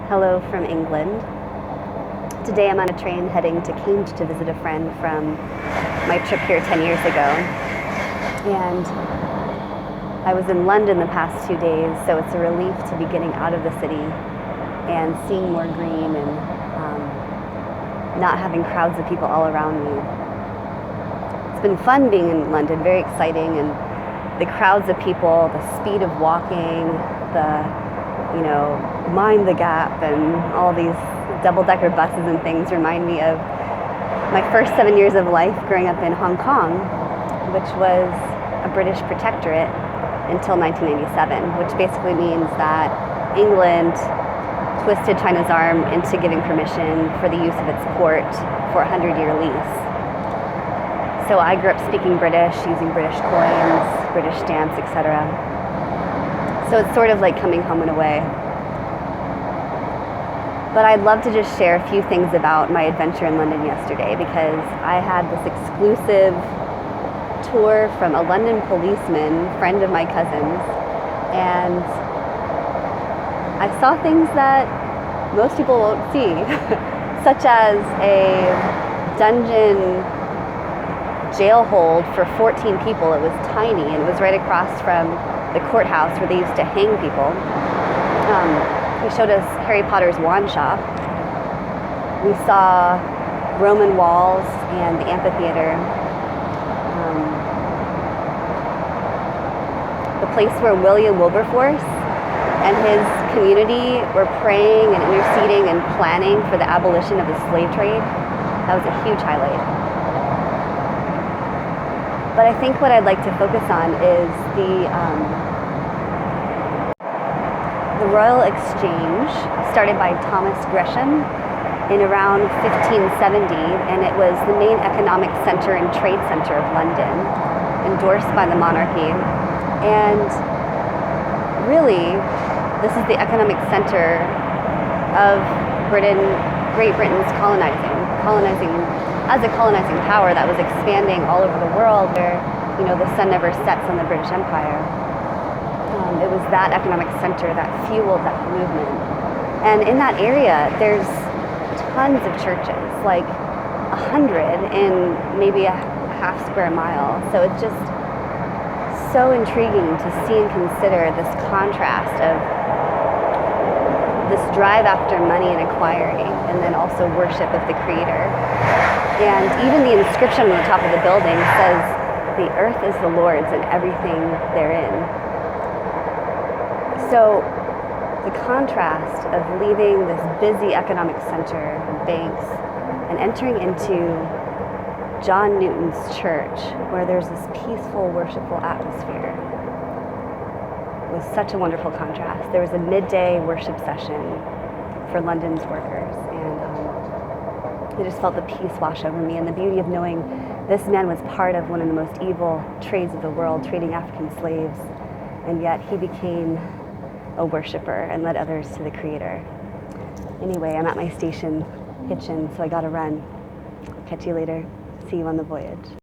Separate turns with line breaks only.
Hello from England. Today I'm on a train heading to Cambridge to visit a friend from my trip here 10 years ago. And I was in London the past 2 days, so it's a relief to be getting out of the city and seeing more green and not having crowds of people all around me. It's been fun being in London, very exciting, and the crowds of people, the speed of walking, mind the gap, and all these double-decker buses and things remind me of my first 7 years of life growing up in Hong Kong, which was a British protectorate until 1997, which basically means that England twisted China's arm into giving permission for the use of its port for a 100-year lease. So I grew up speaking British, using British coins, British stamps, etc. So it's sort of like coming home in a way. But I'd love to just share a few things about my adventure in London yesterday, because I had this exclusive tour from a London policeman, friend of my cousin's, and I saw things that most people won't see, such as a dungeon jail hold for 14 people. It was tiny, and it was right across from the courthouse where they used to hang people. He showed us Harry Potter's wand shop. We saw Roman walls and the amphitheater. The place where William Wilberforce and his community were praying and interceding and planning for the abolition of the slave trade. That was a huge highlight. But I think what I'd like to focus on is the Royal Exchange, started by Thomas Gresham in around 1570, and it was the main economic center and trade center of London, endorsed by the monarchy. And really, this is the economic center of Great Britain's colonizing as a colonizing power that was expanding all over the world, where the sun never sets on the British Empire. It was that economic center that fueled that movement. And in that area, there's tons of churches, like 100 in maybe a half square mile. So it's just so intriguing to see and consider this contrast of this drive after money and acquiring, and then also worship of the Creator. And even the inscription on the top of the building says, "The earth is the Lord's and everything therein." So the contrast of leaving this busy economic center, banks, and entering into John Newton's church, where there's this peaceful, worshipful atmosphere, was such a wonderful contrast. There was a midday worship session for London's workers, and I just felt the peace wash over me, and the beauty of knowing this man was part of one of the most evil trades of the world, trading African slaves, and yet he became a worshiper and led others to the Creator. Anyway, I'm at my station, hitching, so I gotta run. Catch you later. See you on the voyage.